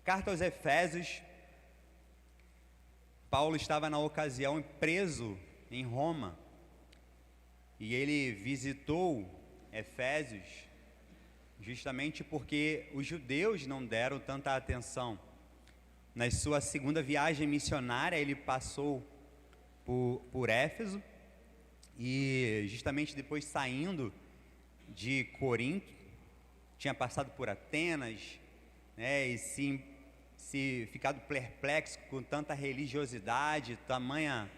Carta aos Efésios. Paulo estava na ocasião preso em Roma e ele visitou Efésios justamente porque os judeus não deram tanta atenção. Na sua segunda viagem missionária ele passou por Éfeso e justamente depois saindo de Corinto, tinha passado por Atenas, né, e se ficado perplexo com tanta religiosidade, tamanha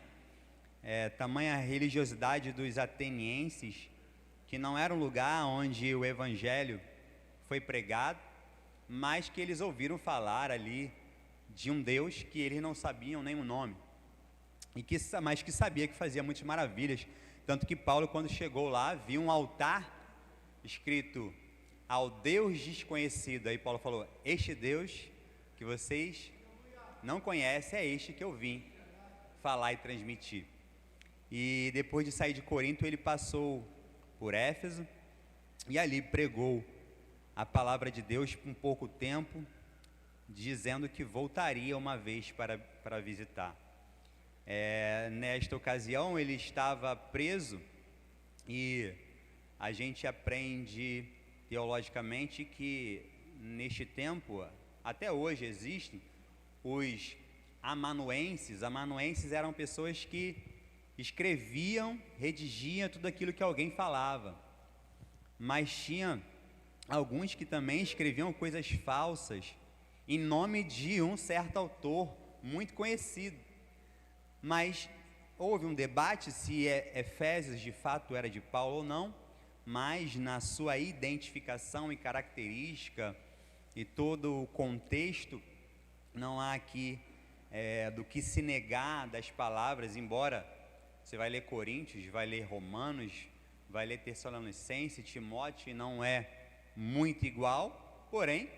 religiosidade dos atenienses, que não era um lugar onde o evangelho foi pregado, mas que eles ouviram falar ali de um Deus que eles não sabiam nem o nome, mas que sabia que fazia muitas maravilhas. Tanto que Paulo, quando chegou lá, viu um altar escrito ao Deus desconhecido. Aí Paulo falou: este Deus que vocês não conhecem é este que eu vim falar e transmitir. E depois de sair de Corinto, ele passou por Éfeso e ali pregou a palavra de Deus por um pouco tempo, dizendo que voltaria uma vez para visitar. Nesta ocasião ele estava preso e a gente aprende teologicamente que neste tempo, até hoje existem os amanuenses. Amanuenses eram pessoas que escreviam, redigiam tudo aquilo que alguém falava, mas tinha alguns que também escreviam coisas falsas em nome de um certo autor muito conhecido. Mas houve um debate se Efésios de fato era de Paulo ou não, mas na sua identificação e característica e todo o contexto, não há aqui do que se negar das palavras, embora você vai ler Coríntios, vai ler Romanos, vai ler Tessalonicenses, Timóteo, não é muito igual, porém,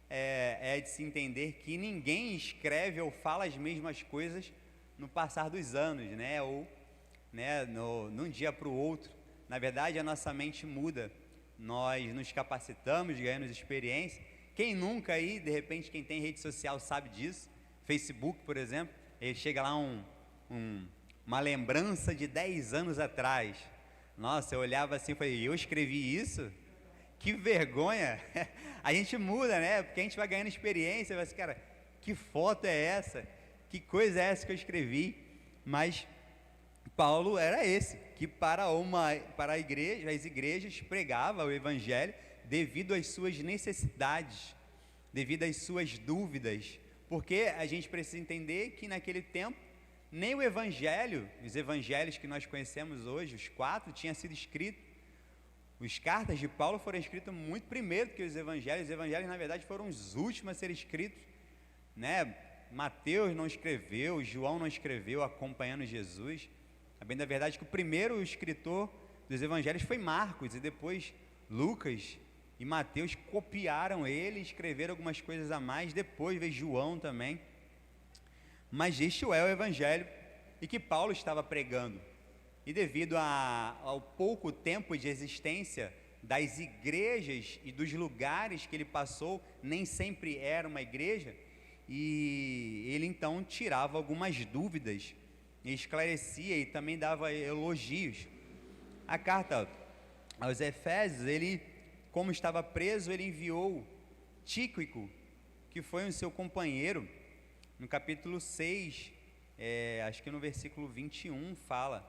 é de se entender que ninguém escreve ou fala as mesmas coisas no passar dos anos, né? Ou num dia para o outro. Na verdade, a nossa mente muda, nós nos capacitamos, ganhamos experiência. Quem nunca aí, de repente, quem tem rede social sabe disso, Facebook, por exemplo, ele chega lá uma lembrança de 10 anos atrás. Nossa, eu olhava assim e falei: eu escrevi isso? Que vergonha! A gente muda, né? Porque a gente vai ganhando experiência, vai assim, cara, que foto é essa? Que coisa é essa que eu escrevi? Mas Paulo era esse, que para a igreja, as igrejas pregava o evangelho devido às suas necessidades, devido às suas dúvidas, porque a gente precisa entender que naquele tempo nem o evangelho, os evangelhos que nós conhecemos hoje, os 4, tinha sido escrito. As cartas de Paulo foram escritas muito primeiro que os evangelhos na verdade foram os últimos a serem escritos, né? Mateus não escreveu, João não escreveu acompanhando Jesus. É bem da verdade que o primeiro escritor dos evangelhos foi Marcos, e depois Lucas e Mateus copiaram ele e escreveram algumas coisas a mais. Depois veio João também. Mas este é o evangelho e que Paulo estava pregando. E devido ao pouco tempo de existência das igrejas e dos lugares que ele passou, nem sempre era uma igreja, e ele então tirava algumas dúvidas, esclarecia e também dava elogios. A carta aos Efésios, ele, como estava preso, ele enviou Tíquico, que foi o seu companheiro. No capítulo 6, acho que no versículo 21, fala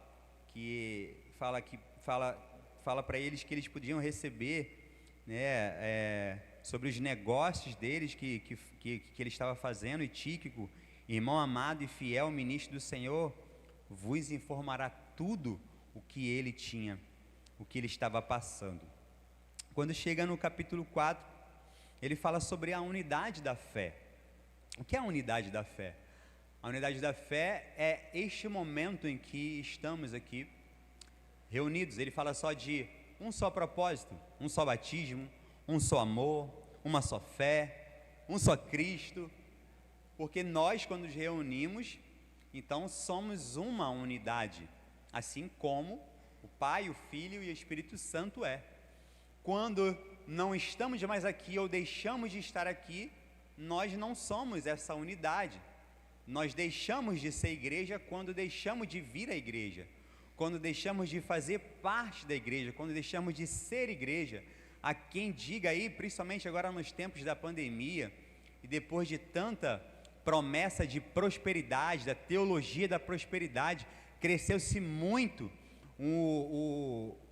para eles que eles podiam receber, né, sobre os negócios deles que ele estava fazendo. E Tíquico, irmão amado e fiel ministro do Senhor, vos informará tudo o que ele tinha, o que ele estava passando. Quando chega no capítulo 4, ele fala sobre a unidade da fé. O que é a unidade da fé? A unidade da fé é este momento em que estamos aqui reunidos. Ele fala só de um só propósito, um só batismo, um só amor, uma só fé, um só Cristo, porque nós, quando nos reunimos, então somos uma unidade, assim como o Pai, o Filho e o Espírito Santo é. Quando não estamos mais aqui ou deixamos de estar aqui, nós não somos essa unidade. Nós deixamos de ser igreja quando deixamos de vir à igreja, quando deixamos de fazer parte da igreja, quando deixamos de ser igreja. Há quem diga aí, principalmente agora nos tempos da pandemia, e depois de tanta promessa de prosperidade, da teologia da prosperidade, cresceu-se muito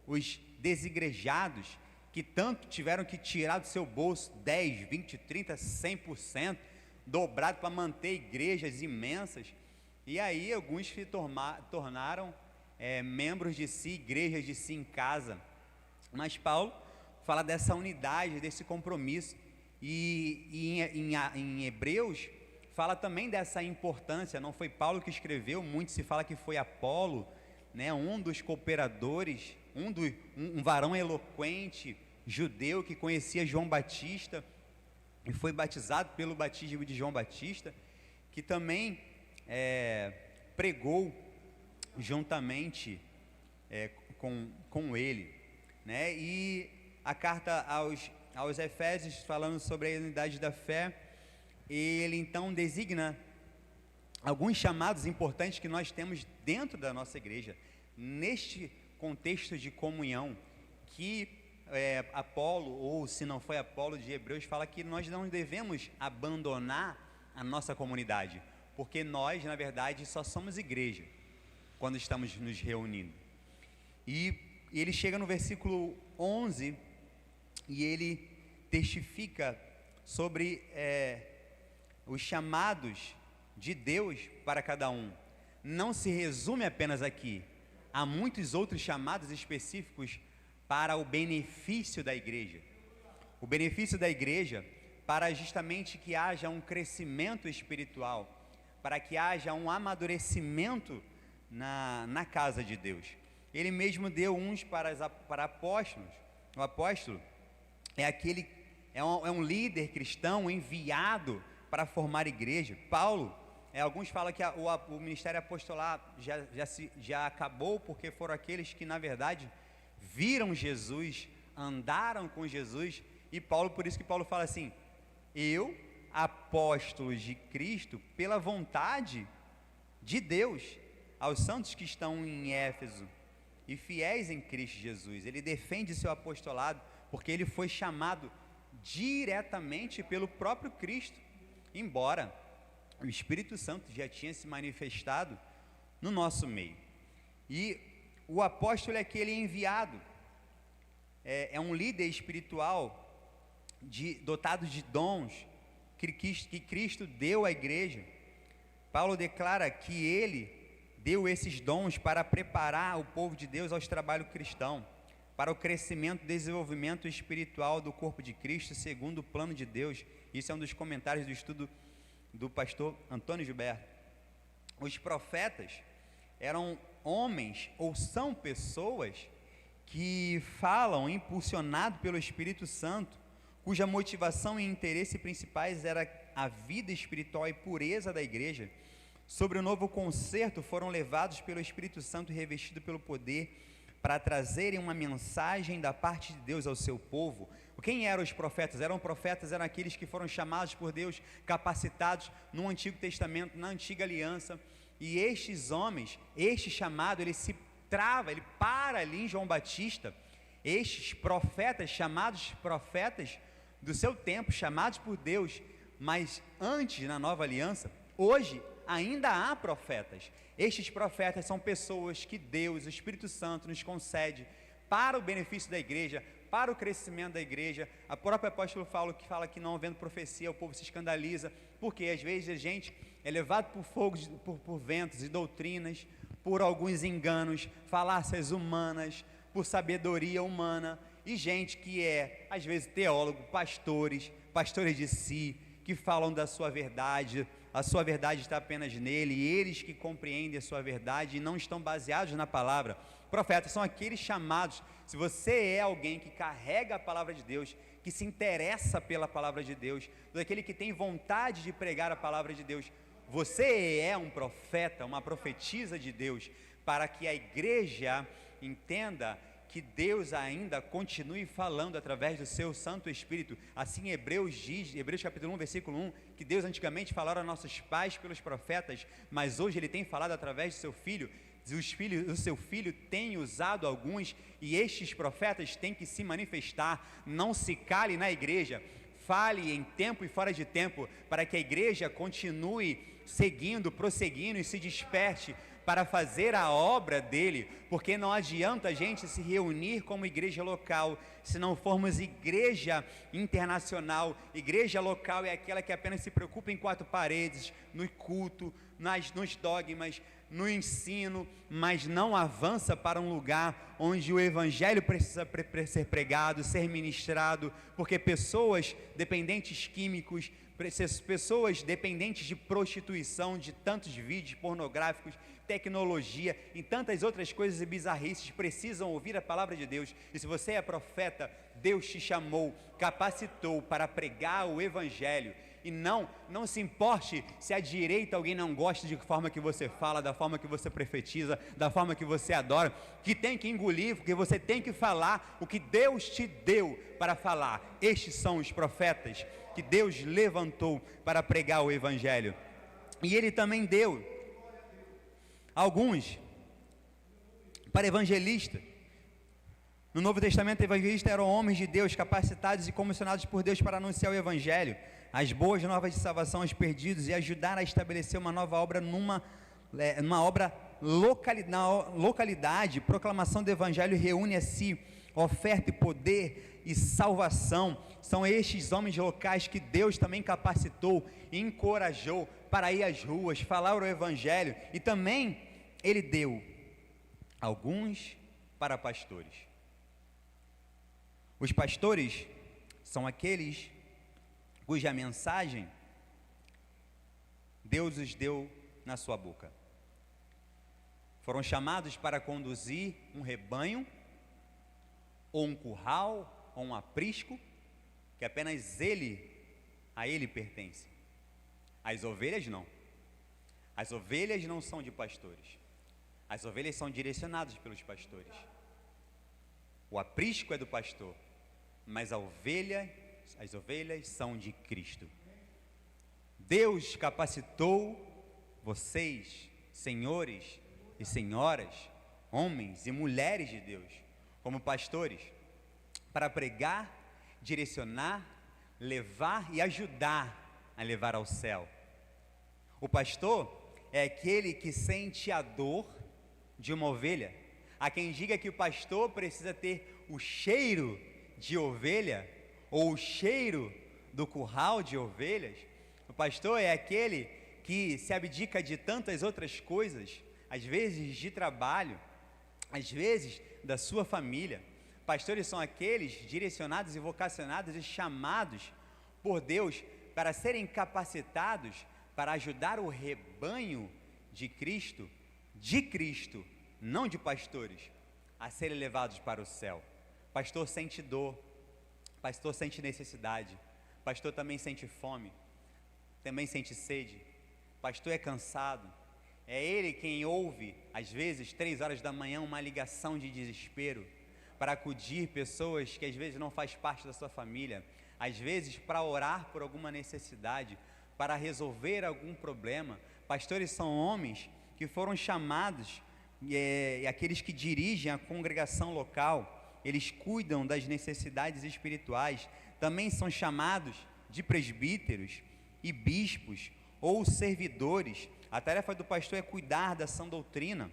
os desigrejados, que tanto tiveram que tirar do seu bolso 10, 20, 30, 100%, dobrado para manter igrejas imensas. E aí alguns se tornaram membros de si, igrejas de si em casa. Mas Paulo fala dessa unidade, desse compromisso, e em Hebreus fala também dessa importância. Não foi Paulo que escreveu, muito se fala que foi Apolo, né, um dos cooperadores, um varão eloquente, judeu, que conhecia João Batista, e foi batizado pelo batismo de João Batista, que também pregou juntamente com ele, né? E a carta aos Efésios, falando sobre a unidade da fé, ele então designa alguns chamados importantes que nós temos dentro da nossa igreja, neste contexto de comunhão, que Apolo, ou se não foi Apolo, de Hebreus, fala que nós não devemos abandonar a nossa comunidade, porque nós, na verdade, só somos igreja quando estamos nos reunindo. E ele chega no versículo 11 e ele testifica sobre os chamados de Deus para cada um. Não se resume apenas aqui, há muitos outros chamados específicos para o benefício da igreja. O benefício da igreja para justamente que haja um crescimento espiritual, para que haja um amadurecimento na casa de Deus. Ele mesmo deu uns para apóstolos. O apóstolo é um líder cristão enviado para formar igreja. Paulo, alguns falam que o ministério apostolar já acabou, porque foram aqueles que na verdade viram Jesus, andaram com Jesus. E Paulo, por isso que Paulo fala assim: eu, apóstolo de Cristo, pela vontade de Deus, aos santos que estão em Éfeso e fiéis em Cristo Jesus. Ele defende seu apostolado porque ele foi chamado diretamente pelo próprio Cristo, embora o Espírito Santo já tinha se manifestado no nosso meio. E o apóstolo é aquele enviado, é um líder espiritual dotado de dons que Cristo deu à igreja. Paulo declara que ele deu esses dons para preparar o povo de Deus aos trabalhos cristãos, para o crescimento e desenvolvimento espiritual do corpo de Cristo, segundo o plano de Deus. Isso é um dos comentários do estudo do pastor Antônio Gilberto. Os profetas eram homens, ou são pessoas, que falam impulsionados pelo Espírito Santo, cuja motivação e interesse principais era a vida espiritual e pureza da igreja. Sobre o novo concerto, foram levados pelo Espírito Santo e revestidos pelo poder para trazerem uma mensagem da parte de Deus ao seu povo. Quem eram os profetas? Eram aqueles que foram chamados por Deus, capacitados no Antigo Testamento, na Antiga Aliança. E estes homens, este chamado, ele para ali em João Batista. Estes profetas, chamados profetas do seu tempo, chamados por Deus, mas antes, na Nova Aliança, hoje ainda há profetas. Estes profetas são pessoas que Deus, o Espírito Santo, nos concede para o benefício da igreja, para o crescimento da igreja. A própria apóstolo fala que não havendo profecia, o povo se escandaliza, porque às vezes a gente é levado por fogo, por ventos e doutrinas, por alguns enganos, falácias humanas, por sabedoria humana, e gente que às vezes teólogo, pastores de si, que falam da sua verdade, a sua verdade está apenas nele, e eles que compreendem a sua verdade e não estão baseados na palavra. Profetas são aqueles chamados. Se você é alguém que carrega a palavra de Deus, que se interessa pela palavra de Deus, daquele que tem vontade de pregar a palavra de Deus, você é um profeta, uma profetisa de Deus, para que a igreja entenda que Deus ainda continue falando através do seu Santo Espírito. Assim Hebreus diz, Hebreus capítulo 1, versículo 1, que Deus antigamente falou a nossos pais pelos profetas, mas hoje Ele tem falado através do seu Filho. O seu Filho tem usado alguns, e estes profetas têm que se manifestar. Não se cale na igreja, fale em tempo e fora de tempo, para que a igreja continue seguindo, prosseguindo e se desperte para fazer a obra dele, porque não adianta a gente se reunir como igreja local, se não formos igreja internacional. Igreja local é aquela que apenas se preocupa em quatro paredes, no culto, nos dogmas, no ensino, mas não avança para um lugar onde o evangelho precisa ser pregado, ser ministrado, porque pessoas dependentes químicos, pessoas dependentes de prostituição, de tantos vídeos pornográficos, tecnologia e tantas outras coisas e bizarrices, precisam ouvir a palavra de Deus. E se você é profeta, Deus te chamou, capacitou para pregar o evangelho. E não se importe se à direita alguém não gosta de forma que você fala, da forma que você profetiza, da forma que você adora, que tem que engolir, porque você tem que falar o que Deus te deu para falar. Estes são os profetas que Deus levantou para pregar o evangelho. E Ele também deu alguns para evangelista. No Novo Testamento, evangelistas eram homens de Deus, capacitados e comissionados por Deus para anunciar o evangelho, as boas novas de salvação aos perdidos, e ajudar a estabelecer uma nova obra na localidade. Proclamação do evangelho reúne a si oferta e poder e salvação. São estes homens locais que Deus também capacitou e encorajou para ir às ruas, falar o evangelho. E também Ele deu alguns para pastores. Os pastores são aqueles cuja mensagem Deus os deu na sua boca. Foram chamados para conduzir um rebanho, ou um curral, ou um aprisco, que apenas a ele pertence. As ovelhas não. As ovelhas não são de pastores. As ovelhas são direcionadas pelos pastores. O aprisco é do pastor, mas as ovelhas são de Cristo. Deus capacitou vocês, senhores e senhoras, homens e mulheres de Deus, como pastores, para pregar, direcionar, levar e ajudar a levar ao céu. O pastor é aquele que sente a dor de uma ovelha. Há quem diga que o pastor precisa ter o cheiro de ovelha, ou o cheiro do curral de ovelhas. O pastor é aquele que se abdica de tantas outras coisas, às vezes de trabalho, às vezes da sua família. Pastores são aqueles direcionados e vocacionados e chamados por Deus para serem capacitados para ajudar o rebanho de Cristo, não de pastores, a serem levados para o céu. Pastor sente dor, pastor sente necessidade, pastor também sente fome, também sente sede, pastor é cansado. É ele quem ouve, às vezes, 3 horas da manhã, uma ligação de desespero, para acudir pessoas que às vezes não faz parte da sua família, às vezes para orar por alguma necessidade, para resolver algum problema. Pastores são homens que foram chamados, aqueles que dirigem a congregação local, eles cuidam das necessidades espirituais. Também são chamados de presbíteros e bispos ou servidores. A tarefa do pastor é cuidar da sã doutrina,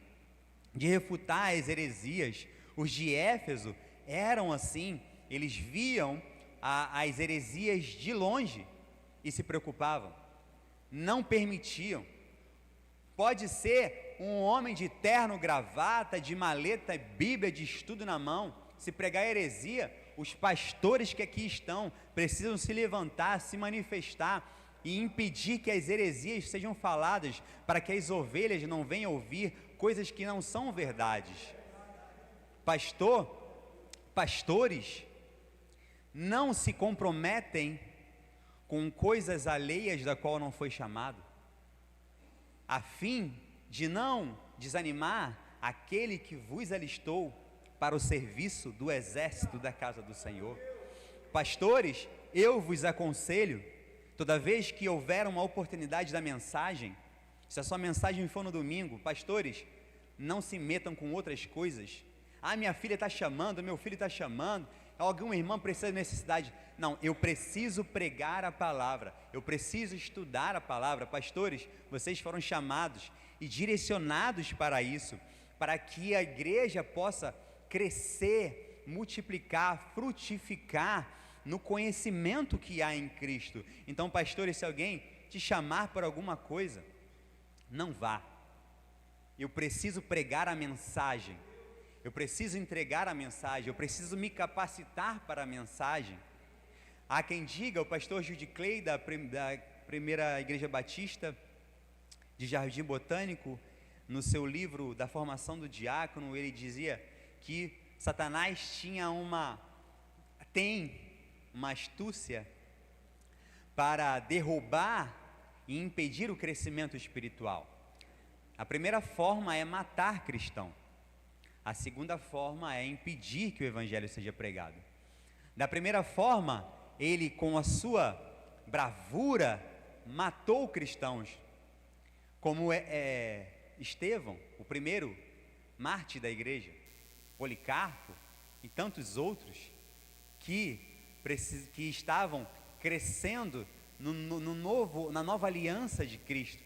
de refutar as heresias. Os de Éfeso eram assim, eles viam as heresias de longe e se preocupavam, não permitiam. Pode ser um homem de terno, gravata, de maleta, Bíblia de estudo na mão, se pregar heresia, os pastores que aqui estão precisam se levantar, se manifestar e impedir que as heresias sejam faladas, para que as ovelhas não venham ouvir coisas que não são verdades. Pastores não se comprometem com coisas alheias da qual não foi chamado, a fim de não desanimar aquele que vos alistou para o serviço do exército da casa do Senhor. Pastores, eu vos aconselho, toda vez que houver uma oportunidade da mensagem, se a sua mensagem for no domingo, pastores, não se metam com outras coisas. Ah, minha filha está chamando, meu filho está chamando, alguma irmã precisa de necessidade. Não, eu preciso pregar a palavra, eu preciso estudar a palavra. Pastores, vocês foram chamados e direcionados para isso, para que a igreja possa crescer, multiplicar, frutificar no conhecimento que há em Cristo. Então, pastores, se alguém te chamar por alguma coisa, não vá. Eu preciso pregar a mensagem, eu preciso entregar a mensagem, eu preciso me capacitar para a mensagem. Há quem diga, o pastor Judy Clay, da primeira Igreja Batista de Jardim Botânico, no seu livro da formação do diácono, ele dizia que Satanás tem uma astúcia para derrubar e impedir o crescimento espiritual. A primeira forma é matar cristão. A segunda forma é impedir que o evangelho seja pregado. Da primeira forma, ele com a sua bravura matou cristãos, como Estevão, o primeiro mártir da igreja, Policarpo e tantos outros que estavam crescendo na nova aliança de Cristo.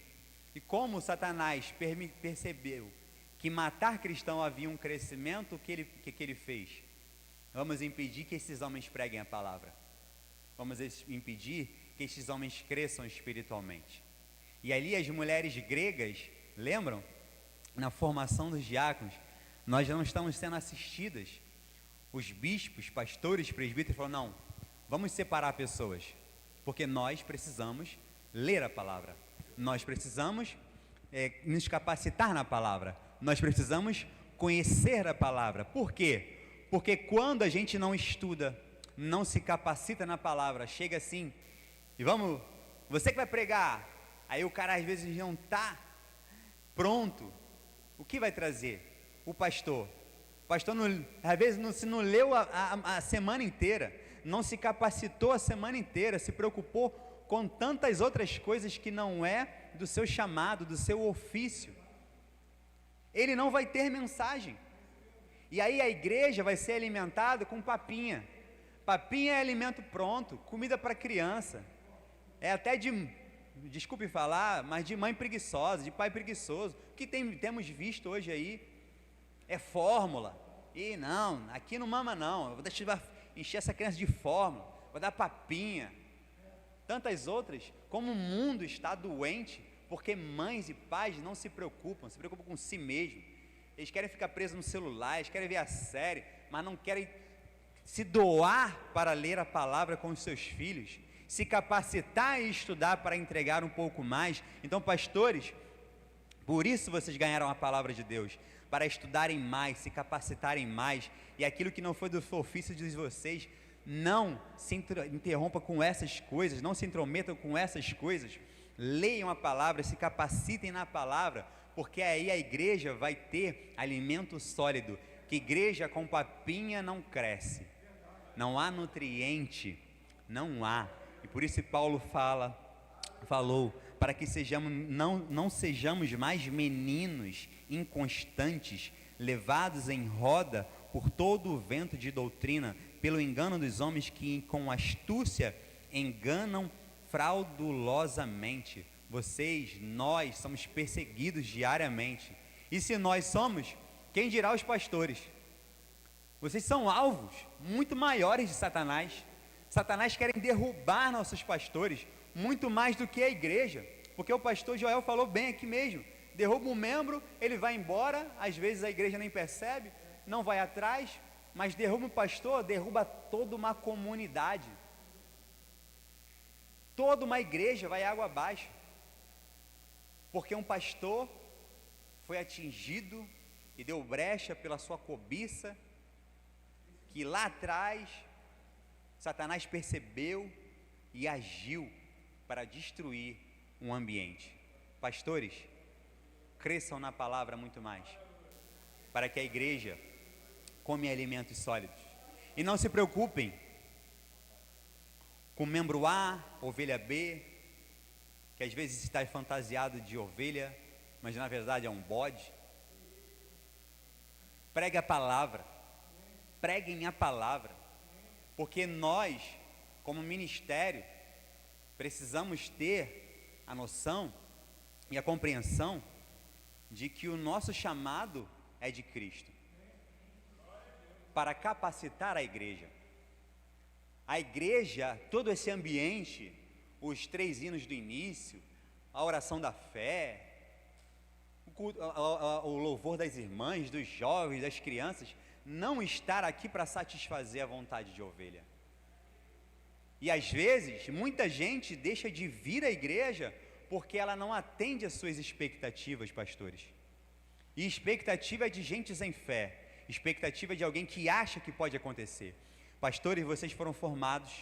E como Satanás percebeu que matar cristão havia um crescimento, o que ele fez? Vamos impedir que esses homens preguem a palavra. Vamos impedir que esses homens cresçam espiritualmente. E ali as mulheres gregas, lembram? Na formação dos diáconos, nós não estamos sendo assistidas. Os bispos, pastores, presbíteros falaram, não, vamos separar pessoas, porque nós precisamos ler a palavra. Nós precisamos nos capacitar na palavra. Nós precisamos conhecer a palavra. Por quê? Porque quando a gente não estuda, não se capacita na palavra, chega assim, e você que vai pregar, aí o cara às vezes não está pronto, o que vai trazer? O pastor, às vezes não leu a semana inteira, não se capacitou a semana inteira, se preocupou com tantas outras coisas que não é do seu chamado, do seu ofício, ele não vai ter mensagem. E aí a igreja vai ser alimentada com papinha. Papinha é alimento pronto, comida para criança. É até desculpe falar, mas de mãe preguiçosa, de pai preguiçoso. O que temos visto hoje aí é fórmula. E não, aqui não mama não, eu vou encher essa criança de fórmula, vou dar papinha. Tantas outras, como o mundo está doente, porque mães e pais não se preocupam com si mesmos. Eles querem ficar presos no celular, eles querem ver a série, mas não querem se doar para ler a palavra com os seus filhos, se capacitar e estudar para entregar um pouco mais. Então, pastores, por isso vocês ganharam a palavra de Deus, para estudarem mais, se capacitarem mais, e aquilo que não foi do ofício de vocês, não se interrompa com essas coisas, não se intrometam com essas coisas. Leiam a palavra, se capacitem na palavra, porque aí a igreja vai ter alimento sólido, que igreja com papinha não cresce, não há nutriente, não há. E por isso Paulo falou, para que não sejamos mais meninos inconstantes, levados em roda por todo o vento de doutrina, pelo engano dos homens que com astúcia enganam fraudulosamente. Nós somos perseguidos diariamente. E se nós somos, quem dirá os pastores? Vocês são alvos muito maiores de Satanás. Satanás quer derrubar nossos pastores, muito mais do que a igreja. Porque o pastor Joel falou bem aqui mesmo. Derruba um membro, ele vai embora, às vezes a igreja nem percebe, não vai atrás, mas derruba um pastor, derruba toda uma comunidade. Toda uma igreja vai água abaixo. Porque um pastor foi atingido e deu brecha pela sua cobiça, que lá atrás Satanás percebeu e agiu para destruir um ambiente. Pastores, cresçam na palavra muito mais, para que a igreja come alimentos sólidos. E não se preocupem com membro A, ovelha B, que às vezes está fantasiado de ovelha, mas na verdade é um bode. Pregue a palavra, preguem a palavra, porque nós, como ministério, precisamos ter a noção e a compreensão de que o nosso chamado é de Cristo, para capacitar a igreja. A igreja, todo esse ambiente, os 3 hinos do início, a oração da fé, o louvor das irmãs, dos jovens, das crianças, não estar aqui para satisfazer a vontade de ovelha. E às vezes, muita gente deixa de vir à igreja porque ela não atende às suas expectativas, pastores. E expectativa é de gente sem fé, expectativa é de alguém que acha que pode acontecer. Pastores, vocês foram formados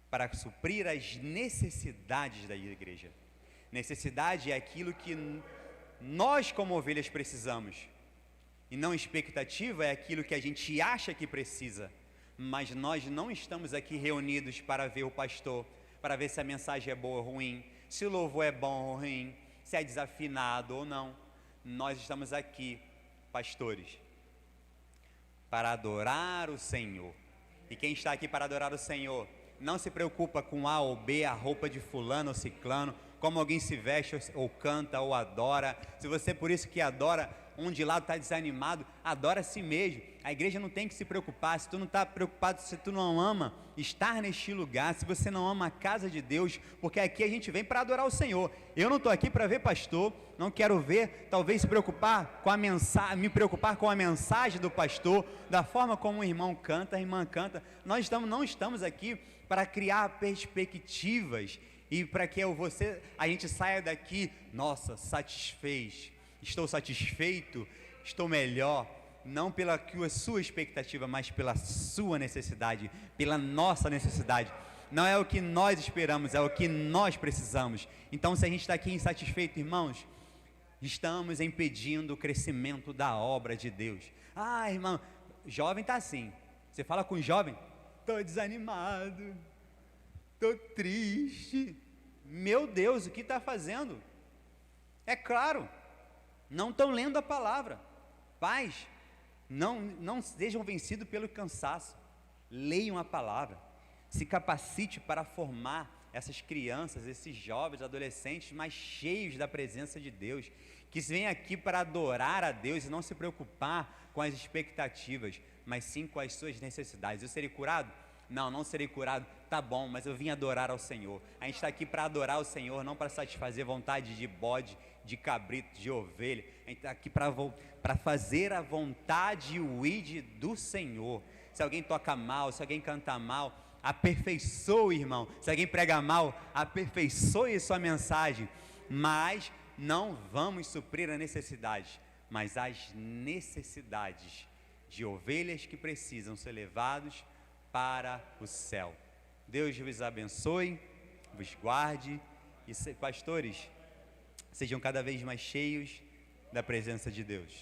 para suprir as necessidades da igreja. Necessidade é aquilo que nós como ovelhas precisamos, e não expectativa é aquilo que a gente acha que precisa. Mas nós não estamos aqui reunidos para ver o pastor, para ver se a mensagem é boa ou ruim, se o louvor é bom ou ruim, se é desafinado ou não. Nós estamos aqui, pastores, para adorar o Senhor. E quem está aqui para adorar o Senhor não se preocupa com A ou B, a roupa de fulano ou ciclano, como alguém se veste ou canta ou adora. Se você por isso que adora, um de lado está desanimado, adora a si mesmo. A igreja não tem que se preocupar. Se tu não está preocupado, se tu não ama estar neste lugar, se você não ama a casa de Deus, porque aqui a gente vem para adorar o Senhor. Eu não estou aqui para ver pastor, não quero ver, talvez se preocupar com a mensagem, me preocupar com a mensagem do pastor, da forma como o irmão canta, a irmã canta. Nós não estamos aqui para criar perspectivas e para que a gente saia daqui, nossa, estou satisfeito, estou melhor, não pela sua expectativa, mas pela sua necessidade, pela nossa necessidade. Não é o que nós esperamos, é o que nós precisamos. Então, se a gente está aqui insatisfeito, irmãos, estamos impedindo o crescimento da obra de Deus. Ah, irmão, jovem está assim. Você fala com o jovem, estou desanimado, estou triste. Meu Deus, o que está fazendo? É claro, não estão lendo a palavra. Pais, não sejam vencidos pelo cansaço. Leiam a palavra. Se capacite para formar essas crianças, esses jovens, adolescentes mais cheios da presença de Deus, que vêm aqui para adorar a Deus e não se preocupar com as expectativas, mas sim com as suas necessidades. Eu serei curado? Não serei curado. Tá bom, mas eu vim adorar ao Senhor. A gente está aqui para adorar o Senhor, não para satisfazer vontade de bode, de cabrito, de ovelha. A gente está aqui para fazer a vontade e o id do Senhor. Se alguém toca mal, se alguém canta mal, aperfeiçoe, irmão. Se alguém prega mal, aperfeiçoe sua mensagem. Mas não vamos suprir a necessidade, mas as necessidades de ovelhas que precisam ser levados para o céu. Deus vos abençoe, vos guarde e, pastores, sejam cada vez mais cheios da presença de Deus.